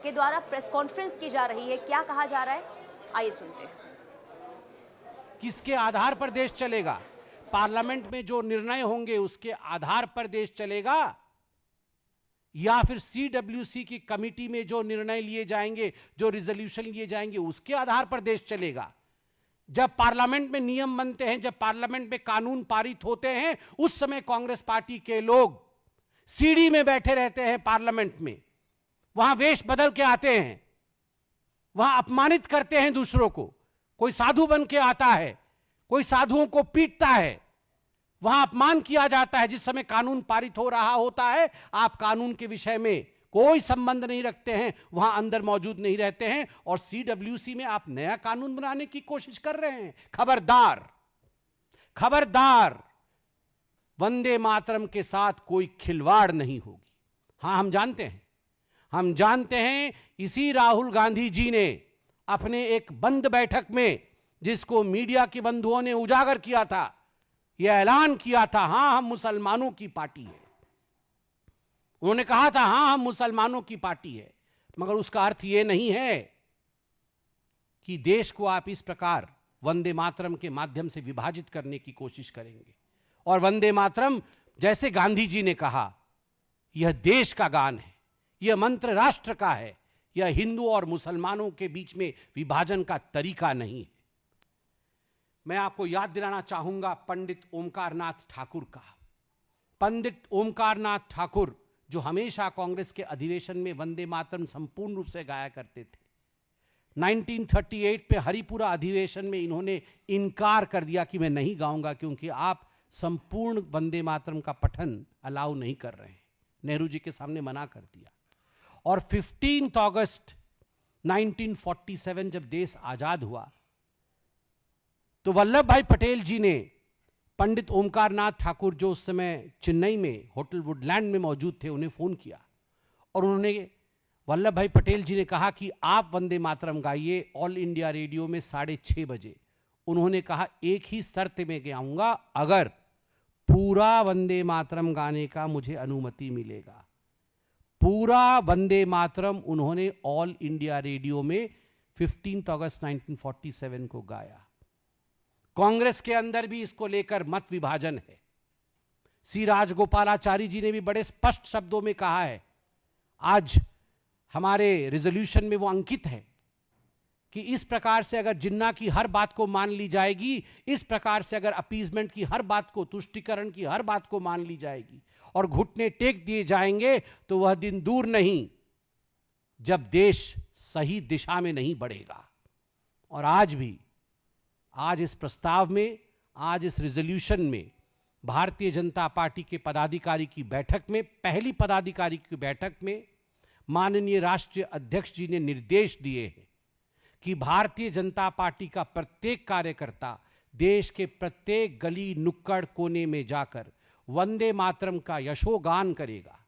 के द्वारा press conference की जा रही है। क्या कहा जा रहा है, आइए सुनते हैं। किसके आधार पर देश चलेगा? पार्लियामेंट में जो निर्णय होंगे उसके आधार पर देश चलेगा, या फिर सीडब्ल्यूसी की कमेटी में जो निर्णय लिए जाएंगे, जो रिजोल्यूशन लिए जाएंगे, उसके आधार पर देश चलेगा? जब पार्लियामेंट में नियम बनते हैं, जब पार्लियामेंट में कानून पारित होते हैं, उस समय कांग्रेस पार्टी के लोग सीढ़ी में बैठे रहते हैं पार्लियामेंट में, वहां वेश बदल के आते हैं, वहां अपमानित करते हैं दूसरों को। कोई साधु बन के आता है, कोई साधुओं को पीटता है, वहां अपमान किया जाता है। जिस समय कानून पारित हो रहा होता है, आप कानून के विषय में कोई संबंध नहीं रखते हैं, वहां अंदर मौजूद नहीं रहते हैं, और सीडब्ल्यूसी में आप नया कानून बनाने की कोशिश कर रहे हैं। खबरदार, खबरदार, वंदे मातरम के साथ कोई खिलवाड़ नहीं होगी। हां, हम जानते हैं इसी राहुल गांधी जी ने अपने एक बंद बैठक में, जिसको मीडिया के बंधुओं ने उजागर किया था, यह ऐलान किया था, हां हम मुसलमानों की पार्टी है। उन्होंने कहा था हां हम मुसलमानों की पार्टी है, मगर उसका अर्थ यह नहीं है कि देश को आप इस प्रकार वंदे मातरम के माध्यम से विभाजित करने की कोशिश करेंगे। और वंदे मातरम, जैसे गांधी जी ने कहा, यह देश का गान है, यह मंत्र राष्ट्र का है, यह हिंदू और मुसलमानों के बीच में विभाजन का तरीका नहीं है। मैं आपको याद दिलाना चाहूंगा पंडित ओमकारनाथ ठाकुर का। पंडित ओमकारनाथ ठाकुर, जो हमेशा कांग्रेस के अधिवेशन में वंदे मातरम संपूर्ण रूप से गाया करते थे, 1938 पे हरिपुरा अधिवेशन में इन्होंने इनकार कर दिया कि मैं नहीं गाऊंगा, क्योंकि आप संपूर्ण वंदे मातरम का पठन अलाउ नहीं कर रहे हैं। नेहरू जी के सामने मना कर दिया। और 15 अगस्त 1947 जब देश आजाद हुआ, तो वल्लभ भाई पटेल जी ने पंडित ओमकारनाथ ठाकुर, जो उस समय चेन्नई में होटल वुडलैंड में मौजूद थे, उन्हें फोन किया, और उन्होंने, वल्लभ भाई पटेल जी ने कहा कि आप वंदे मातरम गाइए ऑल इंडिया रेडियो में 6:30 बजे। उन्होंने कहा एक ही शर्त में गाऊंगा, अगर पूरा वंदे मातरम गाने का मुझे अनुमति मिलेगा। पूरा वंदे मातरम उन्होंने ऑल इंडिया रेडियो में 15 अगस्त 1947 को गाया। कांग्रेस के अंदर भी इसको लेकर मत विभाजन है। सी राजगोपालाचारी जी ने भी बड़े स्पष्ट शब्दों में कहा है, आज हमारे रिजोल्यूशन में वो अंकित है कि इस प्रकार से अगर जिन्ना की हर बात को मान ली जाएगी, इस प्रकार से अगर अपीजमेंट की हर बात को, तुष्टीकरण की हर बात को मान ली जाएगी और घुटने टेक दिए जाएंगे, तो वह दिन दूर नहीं जब देश सही दिशा में नहीं बढ़ेगा। और आज भी, आज इस प्रस्ताव में, आज इस रिजोल्यूशन में, भारतीय जनता पार्टी के पदाधिकारी की बैठक में, पहली पदाधिकारी की बैठक में, माननीय राष्ट्रीय अध्यक्ष जी ने निर्देश दिए हैं कि भारतीय जनता पार्टी का प्रत्येक कार्यकर्ता देश के प्रत्येक गली नुक्कड़ कोने में जाकर वंदे मातरम का यशोगान करेगा।